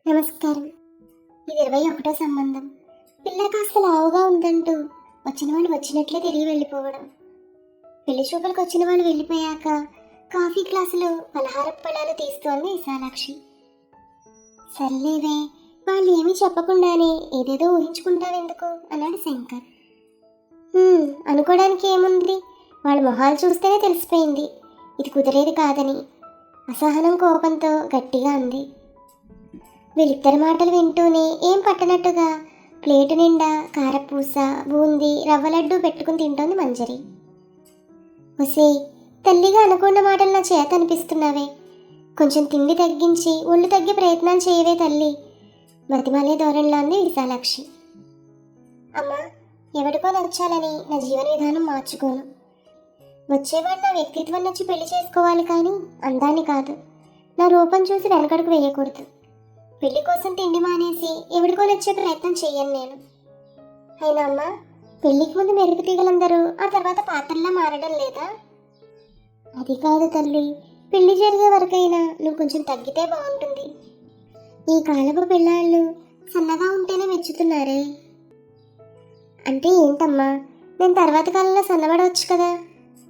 నమస్కారం. ఇది 21వ సంబంధం. పిల్ల కాస్త లావుగా ఉందంటూ వచ్చిన వాళ్ళు వచ్చినట్లే తిరిగి వెళ్ళిపోవడం. పెళ్లి చూపులకు వచ్చిన వాళ్ళు వెళ్ళిపోయాక కాఫీ గ్లాసులు పలహారపు పళ్ళాలు తీస్తోంది విశాలాక్షి. సర్లేవే, వాళ్ళు ఏమీ చెప్పకుండానే ఏదేదో ఊహించుకుంటావెందుకు అన్నాడు శంకర్. అనుకోవడానికి ఏముంది, వాళ్ళ మొహాలు చూస్తేనే తెలిసిపోయింది ఇది కుదిరేది కాదని. అసహనం కోపంతో గట్టిగా అంది. వీళ్ళిద్దరి మాటలు వింటూనే ఏం పట్టనట్టుగా ప్లేటు నిండా కారపూస, బూందీ, రవ్వ లడ్డు పెట్టుకుని తింటోంది మంజరి. ఒసే, తల్లిగా అనుకున్న మాటలు నా చేత అనిపిస్తున్నావే, కొంచెం తిండి తగ్గించి ఒళ్ళు తగ్గే ప్రయత్నం చేయవే తల్లి, బతిమాలే ధోరణిలో అంది విశాలాక్షి. అమ్మా, ఎవరికో నచ్చాలని నా జీవన విధానం మార్చుకోను. వచ్చేవాడు నా వ్యక్తిత్వం నచ్చి పెళ్లి చేసుకోవాలి కానీ అందాన్ని కాదు. నా రూపం చూసి వెనకడుగు వేయకూడదు. పెళ్లి కోసం తిండి మానేసి ఎవరికో నచ్చే ప్రయత్నం చెయ్యను నేను. అయినా అమ్మా, పెళ్లికి ముందు మెరుపు తీగలందరూ ఆ తర్వాత పాత్రలా మారడం లేదా? అది కాదు తల్లి, పెళ్లి జరిగే వరకైనా నువ్వు కొంచెం తగ్గితే బాగుంటుంది. ఈ కాలపు పిల్లాళ్ళు సన్నగా ఉంటేనే మెచ్చుతున్నారే. అంటే ఏంటమ్మా, నేను తర్వాత కాలంలో సన్నబడవచ్చు కదా?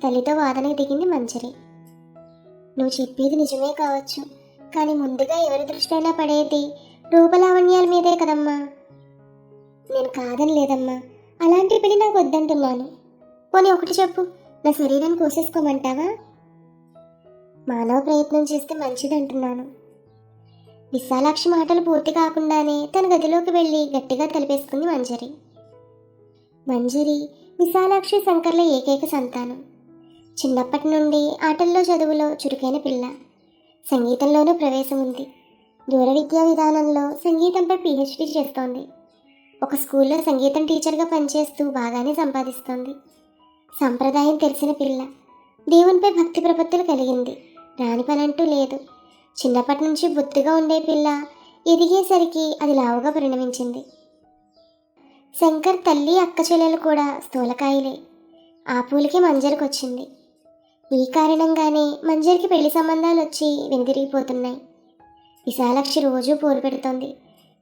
తల్లితో వాదనకు దిగింది మంజరి. నువ్వు చెప్పేది నిజమే కావచ్చు, కానీ ముందుగా ఎవరి దృష్టిలో పడేది రూపలావణ్యాల మీదే కదమ్మా. నేను కాదని లేదమ్మా, అలాంటి పెళ్లి నాకు వద్దంటున్నాను. పోనీ ఒకటి చెప్పు, నా శరీరాన్ని కోసేసుకోమంటావా? మానవ ప్రయత్నం చేస్తే మంచిదంటున్నాను. విశాలాక్షి మాటలు పూర్తి కాకుండానే తన గదిలోకి వెళ్ళి గట్టిగా తలిపేసుకుంది మంజరి. మంజరి విశాలాక్షి శంకర్ల ఏకైక సంతానం. చిన్నప్పటి నుండి ఆటల్లో చదువులో చురుకైన పిల్ల. సంగీతంలోనూ ప్రవేశం ఉంది. దూర విద్యా విధానంలో సంగీతంపై పిహెచ్డి చేస్తోంది. ఒక స్కూల్లో సంగీతం టీచర్గా పనిచేస్తూ బాగానే సంపాదిస్తోంది. సంప్రదాయం తెలిసిన పిల్ల. దేవునిపై భక్తి ప్రపత్తులు కలిగింది. రాని పనంటూ లేదు. చిన్నప్పటి నుంచి బొత్తుగా ఉండే పిల్ల ఎదిగేసరికి అది లావుగా పరిణమించింది. శంకర్ తల్లి అక్క చెల్లెలు కూడా స్థూలకాయలే. ఆ పూలకి మంజరికి వచ్చింది. ఈ కారణంగానే మంజరికి పెళ్లి సంబంధాలు వచ్చి వెనుదిరిగిపోతున్నాయి. విశాలాక్షి రోజూ పోరు పెడుతోంది.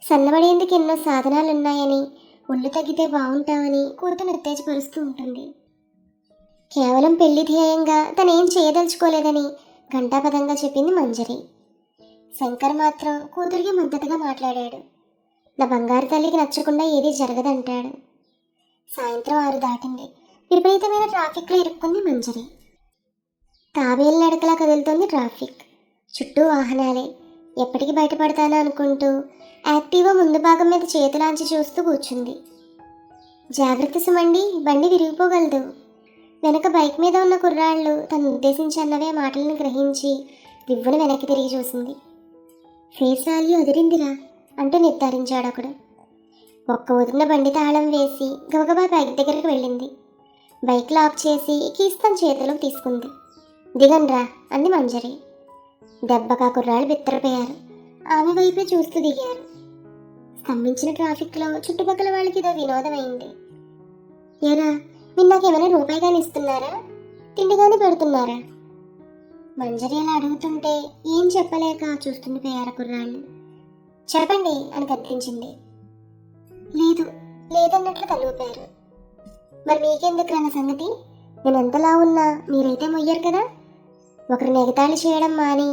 సన్నబడేందుకు ఎన్నో సాధనాలున్నాయని, ఒళ్ళు తగ్గితే బాగుంటామని కూతురు ఉత్తేజపరుస్తూ ఉంటుంది. కేవలం పెళ్లి ధ్యేయంగా తనేం చేయదలుచుకోలేదని ఘంటాపథంగా చెప్పింది మంజరి. శంకర్ మాత్రం కూతురికి మద్దతుగా మాట్లాడాడు. నా బంగారు తల్లికి నచ్చకుండా ఏదీ జరగదంటాడు. సాయంత్రం 6 దాటింది. విపరీతమైన ట్రాఫిక్లో ఇరుక్కుంది మంజరి. తాబేలు నడకలా కదులుతోంది ట్రాఫిక్. చుట్టూ వాహనాలే. ఎప్పటికి బయటపడతానో అనుకుంటూ యాక్టివా ముందు భాగం మీద చేతులాంచి చూస్తూ కూర్చుంది. జాగ్రత్త సుమండి, బండి విరిగిపోగలదు. వెనక బైక్ మీద ఉన్న కుర్రాళ్ళు తను ఉద్దేశించి అన్నవే మాటలను గ్రహించి దివ్వున వెనక్కి తిరిగి చూసింది. ఫేస్ వాల్యూ అదిరిందిరా అంటూ నిర్ధారించాడు ఒకడు. ఒక్క వదిలిన బండి తాళం వేసి గబగబా బైక్ దగ్గరికి వెళ్ళింది. బైక్ లాక్ చేసి కీస్ తన చేతిలోకి తీసుకుంది. దిగండ్రా అంది మంజరి. దెబ్బకా కుర్రాళ్ళు బిత్తరపోయారు. ఆమె వైపే చూస్తూ దిగారు. స్తంభించిన ట్రాఫిక్లో చుట్టుపక్కల వాళ్ళకి ఇదో వినోదమైంది. ఏరా, మీరు నాకేమైనా రూపాయి కానీ ఇస్తున్నారా? తిండి కానీ పెడుతున్నారా? మంజరి అలా అడుగుతుంటే ఏం చెప్పలేక చూస్తుండిపోయారు కుర్రాళ్ళు. చెప్పండి అని కనిపించింది. లేదు లేదన్నట్లు తలూపారు. మరి మీకెందుకు రాన సంగతి? నేను ఎంతలా ఉన్నా మీరైతే మొయ్యరు కదా. ఒకరు నెగతాళి చేయడం మాని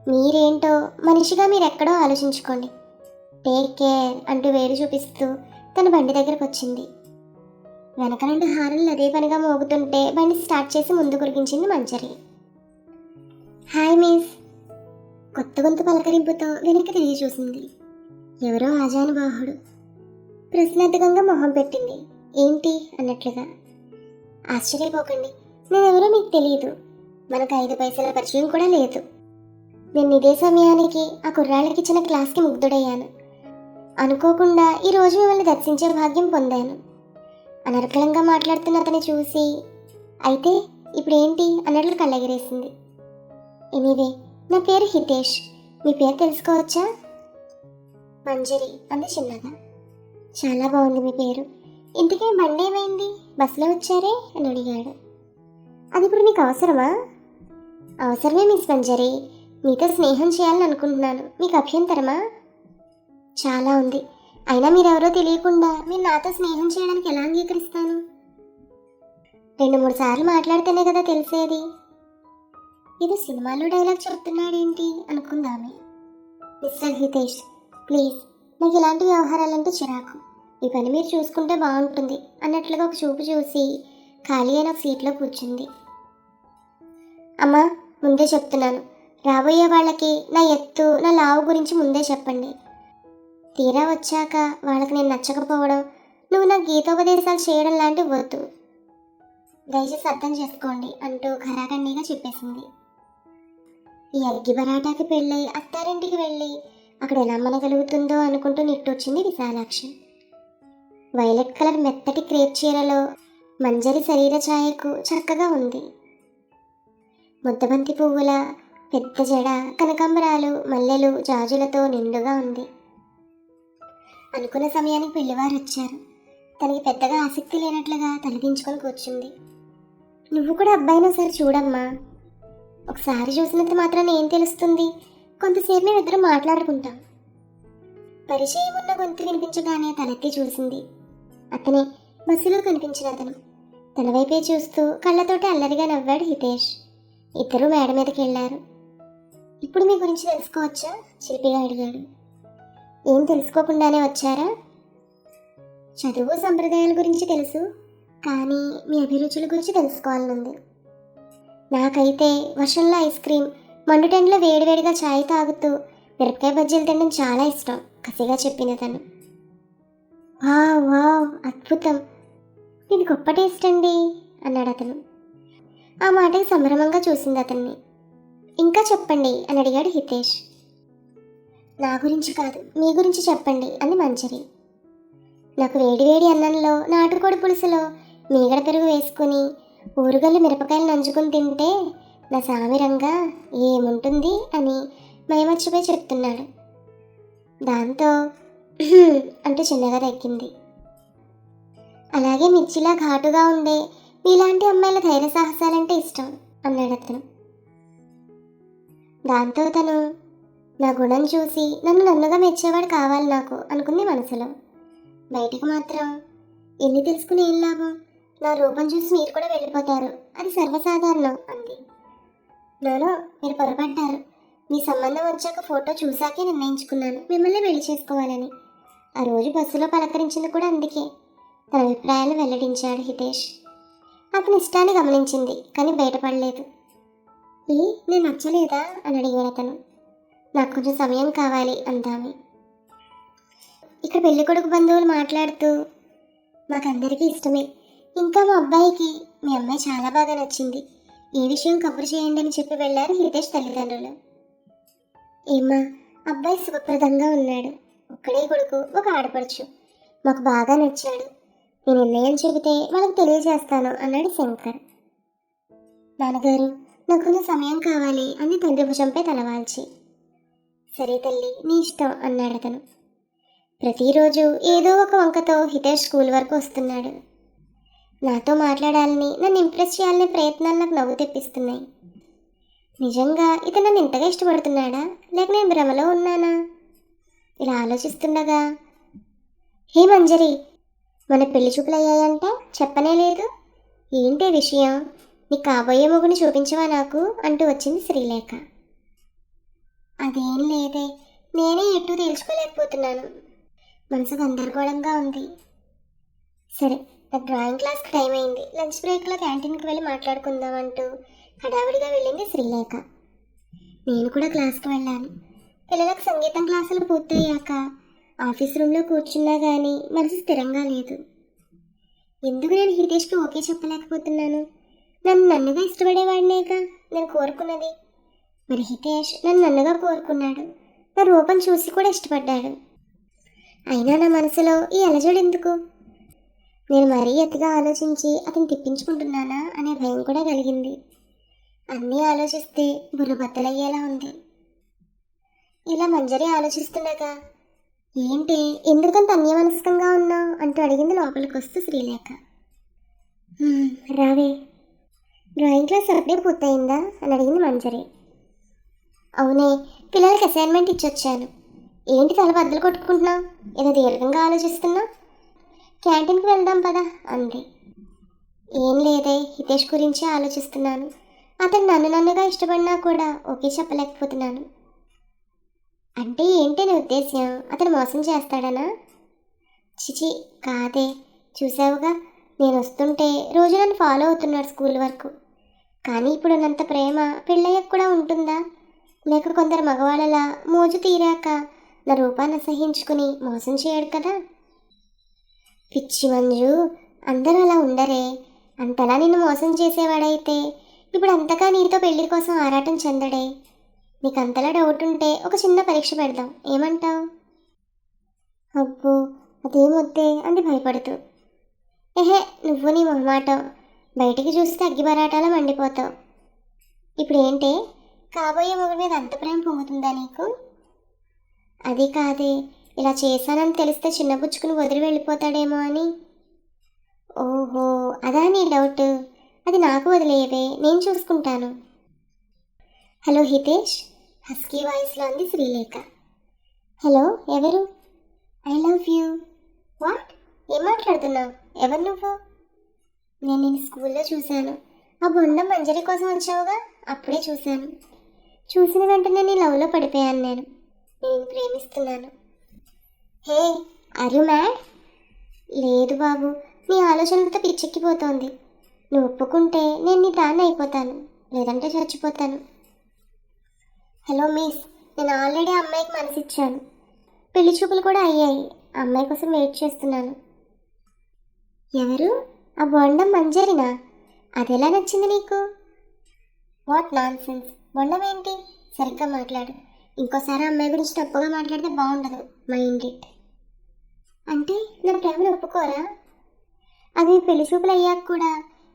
మీరేంటో మనిషిగా మీరెక్కడో ఆలోచించుకోండి. టేక్ కేర్ అంటూ వేలు చూపిస్తూ తన బండి దగ్గరకు వచ్చింది. వెనక నుండి హారన్లు అదే పనిగా మోగుతుంటే బండి స్టార్ట్ చేసి ముందు కురిగించింది మంజరి. Hi miss. కొత్త గొంతు పలకరింపుతో వెనక్కి తిరిగి చూసింది. ఎవరో ఆజానుబాహుడు. ప్రశ్నార్థకంగా మొహం పెట్టింది. ఏంటి అన్నట్లుగా. ఆశ్చర్యపోకండి, నేనెవరో మీకు తెలియదు. మనకు 5 పైసల పరిచయం కూడా లేదు. నేను ఇదే సమయానికి ఆ కుర్రాళ్ళకి ఇచ్చిన క్లాస్కి ముగ్ధుడయ్యాను. అనుకోకుండా ఈరోజు మిమ్మల్ని దర్శించే భాగ్యం పొందాను. అనర్గళంగా మాట్లాడుతున్న అతని చూసి అయితే ఇప్పుడేంటి అన్నట్లు కళ్ళెగిరేసింది. ఎనీవే, నా పేరు హితేష్. మీ పేరు తెలుసుకోవచ్చా? మంజరి అంది చిన్నగా. చాలా బాగుంది మీ పేరు. ఇంటికి బండి ఏమైంది? బస్సులో వచ్చారే అని అడిగాడు. అది ఇప్పుడు మీకు అవసరమా? అవసరమే మిస్ మంజరి. మీతో స్నేహం చేయాలని అనుకుంటున్నాను. మీకు అభ్యంతరమా? చాలా ఉంది. అయినా మీరెవరో తెలియకుండా మీరు నాతో స్నేహం చేయడానికి ఎలా అంగీకరిస్తాను? 2-3 సార్లు మాట్లాడితేనే కదా తెలిసేది. ఇది సినిమాలో డైలాగ్ చెప్తున్నాడేంటి అనుకుందామే. మిస్టర్ హితేష్, ప్లీజ్, నాకు ఇలాంటి వ్యవహారాలంటే చిరాకు. ఈ పని మీరు చూసుకుంటే బాగుంటుంది అన్నట్లుగా ఒక చూపు చూసి ఖాళీ అయిన ఒక సీట్లో కూర్చుంది. అమ్మా, ముందే చెప్తున్నాను, రాబోయే వాళ్ళకి నా ఎత్తు, నా లావు గురించి ముందే చెప్పండి. తీరా వచ్చాక వాళ్ళకి నేను నచ్చకపోవడం, నువ్వు నాకు గీతోపదేశాలు చేయడం లాంటివి వద్దు. దయచేసి అర్థం చేసుకోండి అంటూ ఖరాఖండిగా చెప్పేసింది. ఈ అగ్గి బరాటాకి పెళ్ళై అత్తారింటికి వెళ్ళి అక్కడ ఎలా మనగలుగుతుందో అనుకుంటూ నిట్టొచ్చింది విశాలాక్షి. వైలెట్ కలర్ మెత్తటి క్రేప్ చీరలో మంజరి శరీర ఛాయకు చక్కగా ఉంది. ముద్దబంతి పువ్వుల పెద్ద జడ, కనకాంబరాలు, మల్లెలు, జాజులతో నిండుగా ఉంది. అనుకున్న సమయానికి పెళ్లివారు వచ్చారు. తనకి పెద్దగా ఆసక్తి లేనట్లుగా తలదించుకొని కూర్చుంది. నువ్వు కూడా అబ్బాయిని ఒకసారి చూడమ్మా. ఒకసారి చూసినంత మాత్రాన ఏం తెలుస్తుంది? కొంతసేపు మేమిద్దరం మాట్లాడుకుంటాం. పరిచయం ఉన్న గొంతు వినిపించగానే తలెత్తి చూసింది. అతనే, బస్సులో కనిపించిన అతను. తన వైపే చూస్తూ కళ్ళతోటి అల్లరిగా నవ్వాడు హితేష్. ఇద్దరూ మేడ మీదకి వెళ్ళారు. ఇప్పుడు మీ గురించి తెలుసుకోవచ్చా? శిల్పిగా అడిగాడు. ఏం తెలుసుకోకుండానే వచ్చారా? చదువు సంప్రదాయాల గురించి తెలుసు, కానీ మీ అభిరుచుల గురించి తెలుసుకోవాలనుంది. నాకైతే వర్షంలో ఐస్ క్రీమ్, మండుటెండలో వేడివేడిగా ఛాయ్ తాగుతూ మిరపకాయ బజ్జీలు తినడం చాలా ఇష్టం, కసిగా చెప్పిన తను. వావ్ వావ్, అద్భుతం, ఇది గొప్ప టేస్ట్ అండి అన్నాడు అతను. ఆ మాటకి సంభ్రమంగా చూసింది అతన్ని. ఇంకా చెప్పండి అని అడిగాడు హితేష్. నా గురించి కాదు, మీ గురించి చెప్పండి అంది మంజరి. నాకు వేడివేడి అన్నంలో, నాటుకోడి పులుసులో మీగడ పెరుగు వేసుకుని ఊరుగల్లు మిరపకాయలు నంచుకుని తింటే నా సామిరంగా ఏముంటుంది అని మైమర్చిపోయి చెప్తున్నాడు. దాంతో అంటూ చిన్నగా తగ్గింది. అలాగే మిర్చిలా ఘాటుగా ఉండే మీలాంటి అమ్మాయిల ధైర్య సాహసాలంటే ఇష్టం అన్నాడు అతను. దాంతో తను, నా గుణం చూసి నన్నుగా మెచ్చేవాడు కావాలి నాకు అనుకుంది మనసులో. బయటకు మాత్రం, ఎన్ని తెలుసుకుని ఏం లాభం, నా రూపం చూసి మీరు కూడా వెళ్ళిపోతారు, అది సర్వసాధారణం అంది. నానో, మీరు పొరపడ్డారు. మీ సంబంధం వచ్చాక ఫోటో చూసాకే నిర్ణయించుకున్నాను మిమ్మల్ని పెళ్లి చేసుకోవాలని. ఆ రోజు బస్సులో పలకరించింది కూడా అందుకే. తన అభిప్రాయాలు వెల్లడించాడు హితేష్. అతని ఇష్టాన్ని గమనించింది, కానీ బయటపడలేదు. నేను నచ్చలేదా అని అడిగాడు అతను. నాకు కొంచెం సమయం కావాలి అందామి. ఇక్కడ పెళ్లి కొడుకు బంధువులు మాట్లాడుతూ, మాకందరికీ ఇష్టమే, ఇంకా మా అబ్బాయికి మీ అమ్మాయి చాలా బాగా నచ్చింది, ఏ విషయం కబురు చేయండి అని చెప్పి వెళ్ళారు హితేష్ తల్లిదండ్రులు. ఏమ్మా, అబ్బాయి సుఖప్రదంగా ఉన్నాడు, ఒక్కడే కొడుకు, ఒక ఆడపడుచు, మాకు బాగా నచ్చాడు, నేను నిర్ణయం చెబితే వాళ్ళకి తెలియజేస్తాను అన్నాడు శంకర్. నాన్నగారు, నాకు కొంచెం సమయం కావాలి అని తండ్రి భుజంపై తలవాల్చి. సరే తల్లి, నీ ఇష్టం అన్నాడు అతను. ప్రతిరోజు ఏదో ఒక వంకతో హితేష్ స్కూల్ వరకు వస్తున్నాడు. నాతో మాట్లాడాలని, నన్ను ఇంప్రెస్ చేయాలనే ప్రయత్నాలు నాకు నవ్వు తెప్పిస్తున్నాయి. నిజంగా ఇతను నన్ను ఇంతగా ఇష్టపడుతున్నాడా, లేక నేను భ్రమలో ఉన్నానా? ఇలా ఆలోచిస్తుండగా, హే మంజరి, మన పెళ్లి చూపులు అయ్యాయంట, చెప్పనే లేదు, ఏంటి విషయం, నీ కాబోయే మొగుని చూపించవా నాకు అంటూ వచ్చింది శ్రీలేఖ. అదేం లేదే, నేనే ఎటూ తేల్చుకోలేకపోతున్నాను, మనసు గందరగోళంగా ఉంది. సరే, నాకు డ్రాయింగ్ క్లాస్కి టైం అయింది, లంచ్ బ్రేక్లో క్యాంటీన్కి వెళ్ళి మాట్లాడుకుందాం అంటూ హడావిడిగా వెళ్ళింది శ్రీలేఖ. నేను కూడా క్లాస్కి వెళ్ళాను. పిల్లలకు సంగీతం క్లాసులు పూర్తయ్యాక ఆఫీస్ రూమ్లో కూర్చున్నా కానీ మనసు స్థిరంగా లేదు. ఎందుకు నేను హితేష్కి ఓకే చెప్పలేకపోతున్నాను? నన్నుగా ఇష్టపడేవాడినేగా నేను కోరుకున్నది. మరి హితేష్ నన్నుగా కోరుకున్నాడు, నా రూపం చూసి కూడా ఇష్టపడ్డాడు. అయినా నా మనసులో ఈ అలజడి ఎందుకు? నేను మరీ ఎత్తుగా ఆలోచించి అతను తిప్పించుకుంటున్నానా అనే భయం కూడా కలిగింది. అన్నీ ఆలోచిస్తే బుర్ర బద్దలయ్యేలా ఉంది. ఇలా మంజరి ఆలోచిస్తుండగా, ఏంటి ఎందుకంత అన్యమనస్కంగా ఉన్నావు అంటూ అడిగింది లోపలికి వస్తూ శ్రీలేఖ. రావే, డ్రాయింగ్ క్లాస్ అప్పుడే పూర్తయిందా అని అడిగింది మంజరి. అవునే, పిల్లలకి అసైన్మెంట్ ఇచ్చొచ్చాను. ఏంటి తల బద్దలు కొట్టుకుంటున్నావు? ఏదో దీర్ఘంగా ఆలోచిస్తున్నా. క్యాంటీన్కి వెళ్దాం పదా అంది. ఏం లేదే, హితేష్ గురించి ఆలోచిస్తున్నాను. అతను నన్నుగా ఇష్టపడినా కూడా ఓకే చెప్పలేకపోతున్నాను. అంటే ఏంటి నీ ఉద్దేశ్యం? అతను మోసం చేస్తాడనా? చిచి కాదే, చూసావుగా, నేను వస్తుంటే రోజు నన్ను ఫాలో అవుతున్నాడు స్కూల్ వరకు. కానీ ఇప్పుడు ఉన్నంత ప్రేమ పెళ్ళయ్యకు కూడా ఉంటుందా? లేక కొందరు మగవాళ్ళలా మోజు తీరాక నా రూపాన్ని అసహించుకుని మోసం చేయడు కదా. పిచ్చి మంజు, అందరూ అలా ఉండరే. అంతలా నిన్ను మోసం చేసేవాడైతే ఇప్పుడు అంతగా నీతో పెళ్లి కోసం ఆరాటం చెందడే. నీకు అంతలా డౌట్ ఉంటే ఒక చిన్న పరీక్ష పెడదాం, ఏమంటావు? అబ్బో, అదేమొద్దే అంది భయపడుతూ. ఏహే, నువ్వు నీ మొహమాటం, బయటికి చూస్తే అగ్గిబరాటాలా మండిపోతావు. ఇప్పుడు ఏంటే, కాబోయే మొగుడి మీద అంత ప్రేమ పొంగుతుందా నీకు? అది కాదే, ఇలా చేశానని తెలిస్తే చిన్నబుచ్చుకుని వదిలి వెళ్ళిపోతాడేమో అని. ఓహో, అదా నీ డౌట్? అది నాకు వదిలేయవే, నేను చూసుకుంటాను. హలో హితేష్, హస్కీ వాయిస్లో అంది శ్రీలేఖ. హలో, ఎవరు? I love you. వాట్? ఏం మాట్లాడుతున్నావు? ఎవరు నువ్వు? నేను నేను స్కూల్లో చూశాను. ఆ బొండం మంజరి కోసం వచ్చావుగా, అప్పుడే చూశాను. చూసిన వెంటనే నీ లవ్లో పడిపోయాను. నేను ప్రేమిస్తున్నాను. హే, ఆర్ యు మ్యాడ్? లేదు బాబు, నీ ఆలోచనలతో పిచ్చెక్కిపోతోంది. నువ్వు ఒప్పుకుంటే నేను నీ దాన్ని అయిపోతాను, లేదంటే చచ్చిపోతాను. హలో మిస్, నేను ఆల్రెడీ అమ్మాయికి మనసిచ్చాను. పెళ్లి చూపులు కూడా అయ్యాయి. అమ్మాయి కోసం వెయిట్ చేస్తున్నాను. ఎవరు? ఆ బొండం మంజరినా? అదెలా నచ్చింది నీకు? What nonsense. బొండం ఏంటి? సరిగ్గా మాట్లాడు. ఇంకోసారి అమ్మాయి గురించి తప్పుగా మాట్లాడితే బాగుండదు. Mind it. అంటే నా ప్రేమను ఒప్పుకోరా? అది పెళ్లి చూపులు అయ్యాక కూడా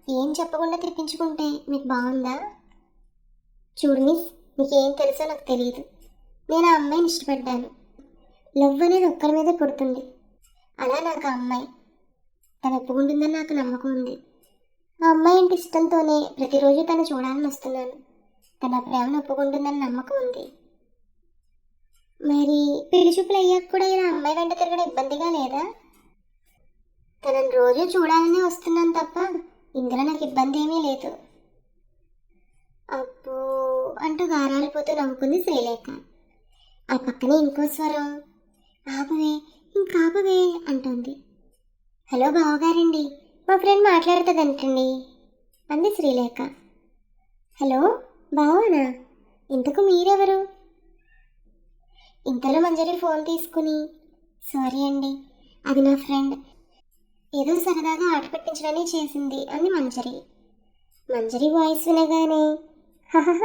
ఏం చెప్పకుండా తెప్పించుకుంటే మీకు బాగుందా? చూడు మిస్, మీకేం తెలుసో నాకు తెలియదు. నేను ఆ అమ్మాయిని ఇష్టపడ్డాను. లవ్ అనేది ఒక్కరి మీద పుడుతుంది. అలా నాకు ఆ అమ్మాయి, తను ఒప్పుకుంటుందని నాకు నమ్మకం ఉంది. ఆ అమ్మాయి అంటే ఇష్టంతోనే ప్రతిరోజు తను చూడాలని వస్తున్నాను. తన ప్రేమను ఒప్పుకుంటుందని నమ్మకం ఉంది. మరి పెళ్లి చూపులు అయ్యాక కూడా ఇలా అమ్మాయి వెంట తిరగడం ఇబ్బందిగా లేదా? తనని రోజు చూడాలని వస్తున్నాను తప్ప ఇందులో నాకు ఇబ్బంది ఏమీ లేదు. అబ్బో అంటూ గారాలిపోతూ నవ్వుకుంది శ్రీలేఖ. ఆ పక్కనే ఇంకో స్వరం, ఆపవే, ఇంకాపవే అంటుంది. హలో బావగారండి, మా ఫ్రెండ్ మాట్లాడుతుందంటండి అంది శ్రీలేఖ. హలో బావనా? ఇంతకు మీరెవరు? ఇంతలో మంజరి ఫోన్ తీసుకుని, సారీ అండి, అది నా ఫ్రెండ్, ఏదో సరదాగా ఆట పెట్టించడానికి చేసింది అంది మంజరి. మంజరి వాయిస్ వినగానే, హహహ,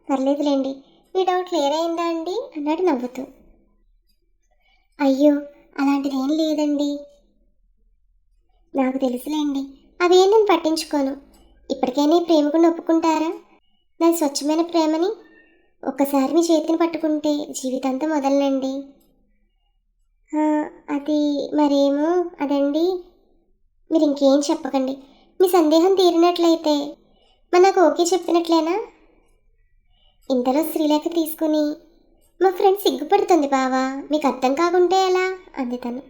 పర్లేదులేండి, మీ డౌట్ క్లియర్ అయిందా అండి అన్నాడు నవ్వుతూ. అయ్యో, అలాంటిదేం లేదండి. నాకు తెలుసులేండి, అవేం నేను పట్టించుకోను. ఇప్పటికైనా ఈ ప్రేమకుని ఒప్పుకుంటారా? నాది స్వచ్ఛమైన ప్రేమని. ఒక్కసారి మీ చేతిని పట్టుకుంటే జీవితాంతం వదలనండి. అది మరేమో అదండి. మీరు ఇంకేం చెప్పకండి. మీ సందేహం తీరినట్లయితే మరి నాకు ఓకే చెప్పినట్లేనా? ఇంతలో శ్రీలేఖ తీసుకుని, మా ఫ్రెండ్ సిగ్గుపడుతుంది బావా, మీకు అర్థం కాకుంటే ఎలా అంది తను.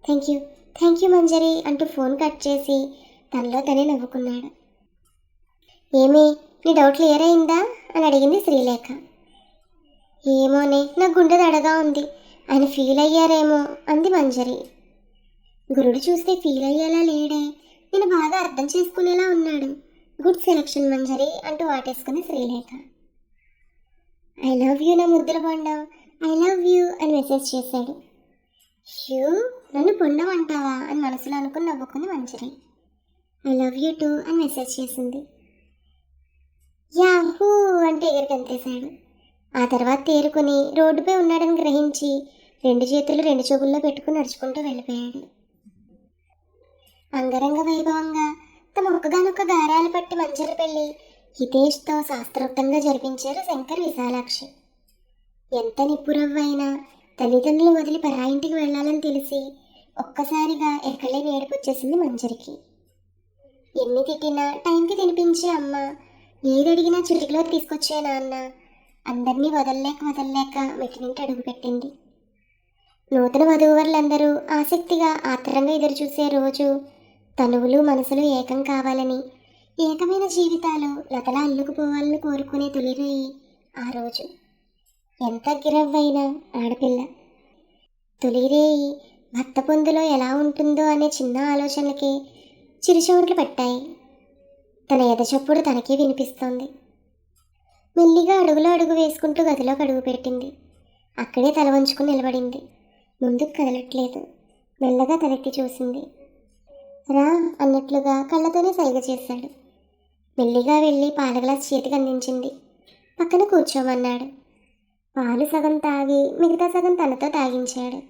థ్యాంక్ యూ మంజరి అంటూ ఫోన్ కట్ చేసి తనలో తనే నవ్వుకున్నాడు. ఏమీ, నీ డౌట్ క్లియర్ అయిందా అని అడిగింది శ్రీలేఖ. ఏమోనే, నా గుండె దడగా ఉంది, ఆయన ఫీల్ అయ్యారేమో అంది మంజరి. గురుడు చూస్తే ఫీల్ అయ్యేలా లేడే, నేను బాగా అర్థం చేసుకునేలా ఉన్నాడు. గుడ్ సెలక్షన్ మంజరి అంటూ వాటేసుకుంది శ్రీలేఖ. ఐ లవ్ యూ నా ముద్దుల బొండం, ఐ లవ్ యూ అని మెసేజ్ చేశాడు. షూ, నన్ను బొండం అంటావా అని మనసులో అనుకుని నవ్వుకుంది మంజరి. ఐ లవ్ యూ టూ అని మెసేజ్ చేసింది. యాహూ అంటే ఎగిరికంతేశాడు. ఆ తర్వాత తేరుకుని రోడ్డుపై ఉన్నాడని గ్రహించి 2 చేతులు 2 చెవుల్లో పెట్టుకుని నడుచుకుంటూ వెళ్ళిపోయాడు. అంగరంగ వైభవంగా తమ ఒక్కగానొక్క గారాలు పట్టి మంజరి పెళ్లి హితేష్తో శాస్త్రోక్తంగా జరిపించారు శంకర్ విశాలాక్షి. ఎంత నిప్పురవ్వైనా తల్లిదండ్రులు వదిలి పరాయింటికి వెళ్ళాలని తెలిసి ఒక్కసారిగా ఎక్కడలేని ఏడుపొచ్చేసింది మంజరికి. ఎన్ని తిట్టినా టైంకి తినిపించే అమ్మ, ఏదడిగినా చిటికలో తీసుకొచ్చే నాన్న, అందరినీ వదలలేక మెట్టినింటి అడుగుపెట్టింది. నూతన వధూవరులందరూ ఆసక్తిగా ఆత్రంగా ఎదురుచూసే రోజు, తనువులు మనసులు ఏకం కావాలని, ఏకమైన జీవితాలు లతలా అల్లుకుపోవాలని కోరుకునే తొలిరేయి ఆ రోజు. ఎంత గిరవ్వైనా ఆడపిల్ల. తొలిరేయి భర్త పొందులో ఎలా ఉంటుందో అనే చిన్న ఆలోచనలకే చిరుచవుట్లు పట్టాయి. తన ఎదచప్పుడు తనకే వినిపిస్తోంది. మెల్లిగా అడుగులో అడుగు వేసుకుంటూ గదిలోకి అడుగు పెట్టింది. అక్కడే తల వంచుకుని నిలబడింది. ముందుకు కదలట్లేదు. మెల్లగా తలెత్తి చూసింది. రా అన్నట్లుగా కళ్ళతోనే సైగ చేశాడు. మెల్లిగా వెళ్ళి పాల గ్లాస్ చేతికి అందించింది. పక్కన కూర్చోమన్నాడు. పాలు సగం తాగి మిగతా సగం తనతో తాగించాడు.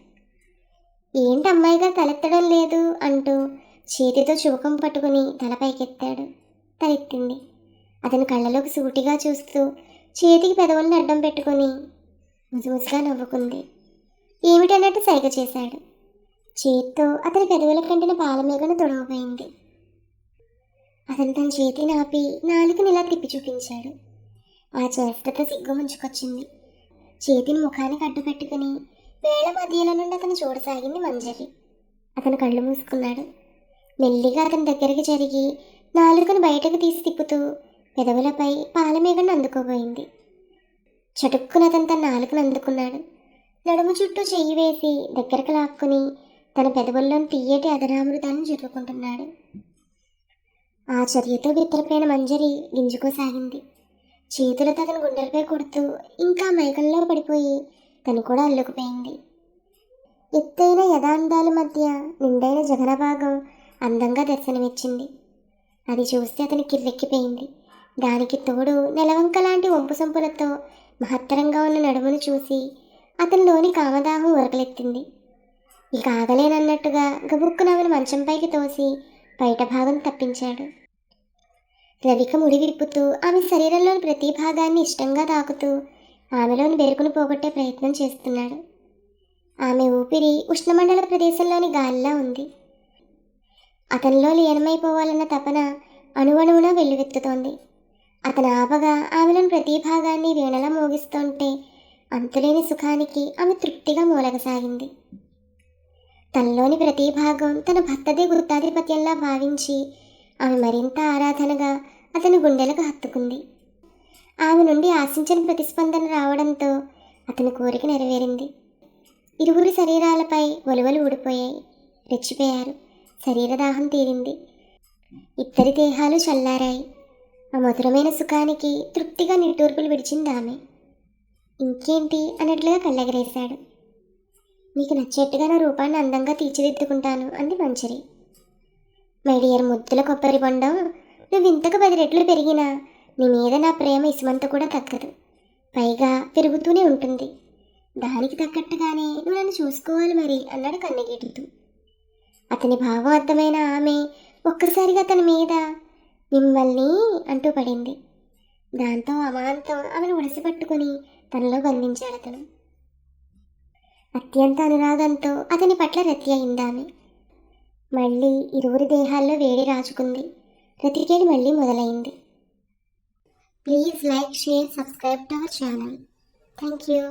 ఏంటి అమ్మాయిగా తలెత్తడం లేదు అంటూ చేతితో చువకం పట్టుకుని తల పైకెత్తాడు. తలెత్తింది. అతని కళ్ళలోకి సూటిగా చూస్తూ చేతికి పెదవులను అడ్డం పెట్టుకుని ముసిముసిగా నవ్వుకుంది. ఏమిటన్నట్టు సైగ చేశాడు. చేత్తో అతని పెదవుల కంటిన పాల మేఘను తొడవపోయింది. అతను తన చేతి నాపి నాలుకని ఇలా తిప్పి చూపించాడు. ఆ చేష్టతో సిగ్గు ముంచుకొచ్చింది. చేతిని ముఖానికి అడ్డు పెట్టుకుని వేళ మధ్యలో నుండి అతను చూడసాగింది మంజరి. అతను కళ్ళు మూసుకున్నాడు. మెల్లిగా అతని దగ్గరికి జరిగి నాలుకను బయటకు తీసి తిప్పుతూ పెదవులపై పాలమేగను అందుకోబోయింది. చటుక్కున అతను తన నాలుకను అందుకున్నాడు. నడుము చుట్టూ చెయ్యి వేసి దగ్గరకు లాక్కుని తన పెదవుల్లోని తీయటి అదరామృతాన్ని జరుపుకుంటున్నాడు. ఆ చర్యతో బిత్తరపోయిన మంజరి గింజుకోసాగింది. చేతులతో అతని గుండెలపై కొడుతూ ఇంకా మైకంలో పడిపోయి తను కూడా అల్లుకుపోయింది. ఎత్తైన యథాందాల మధ్య నిండైన జగనభాగం అందంగా దర్శనమిచ్చింది. అది చూస్తే అతని కిర్రెక్కిపోయింది. దానికి తోడు నెలవంక లాంటి వంపు సంపులతో మహత్తరంగా ఉన్న నడుమును చూసి అతనిలోని కామదాహం ఉరకలెత్తింది. ఇక ఆగలేనన్నట్టుగా గబుక్కునవని మంచంపైకి తోసి బయట భాగం తప్పించాడు. రవిక ముడి విప్పుతూ ఆమె శరీరంలోని ప్రతి భాగాన్ని ఇష్టంగా తాకుతూ ఆమెలోని బెరుకును పోగొట్టే ప్రయత్నం చేస్తున్నాడు. ఆమె ఊపిరి ఉష్ణమండల ప్రదేశంలోని గాలిలా ఉంది. అతనిలో లీనమైపోవాలన్న తపన అణువణువున వెల్లువెత్తుతోంది. అతను ఆపగా ఆమెలోని ప్రతి భాగాన్ని వీణలా మోగిస్తుంటే అంతులేని సుఖానికి ఆమె తృప్తిగా మూలగసాగింది. తనలోని ప్రతి భాగం తన భర్తదే గురుతాధిపత్యంలా భావించి ఆమె మరింత ఆరాధనగా అతని గుండెలకు హత్తుకుంది. ఆమె నుండి ఆశించిన ప్రతిస్పందన రావడంతో అతని కోరిక నెరవేరింది. ఇరువురి శరీరాలపై ఒలువలు ఊడిపోయాయి. రెచ్చిపోయారు. శరీరదాహం తీరింది. ఇద్దరి దేహాలు చల్లారాయి. ఆ మధురమైన సుఖానికి తృప్తిగా నిట్టూర్పులు విడిచింది ఆమె. ఇంకేంటి అన్నట్లుగా కళ్ళెగరేశాడు. నీకు నచ్చేట్టుగా నా రూపాన్ని అందంగా తీర్చిదిద్దుకుంటాను అంది మంజరి. మై డియర్ ముద్దుల కొబ్బరి బొండం, నువ్వు ఇంతకు 10 రెట్లు పెరిగినా నీ మీద నా ప్రేమ ఇసుమంత కూడా తగ్గదు. పైగా పెరుగుతూనే ఉంటుంది. దానికి తగ్గట్టుగానే నువ్వు నన్ను చూసుకోవాలి మరి అన్నాడు కన్నెగీటుతూ. అతని భావం అర్థమైన ఆమె ఒక్కసారిగా అతని మీద మిమ్మల్ని అంటూ పడింది. దాంతో అమాంతం ఆమెను ఉడిసి పట్టుకుని తనలో బంధించాడు అతను. అత్యంత అనురాగంతో అతని పట్ల రతి అయిందామె. మళ్ళీ ఇరువురి దేహాల్లో వేడి రాచుకుంది. రతికేడి మళ్ళీ మొదలైంది. Please like, share, subscribe to our channel. Thank you.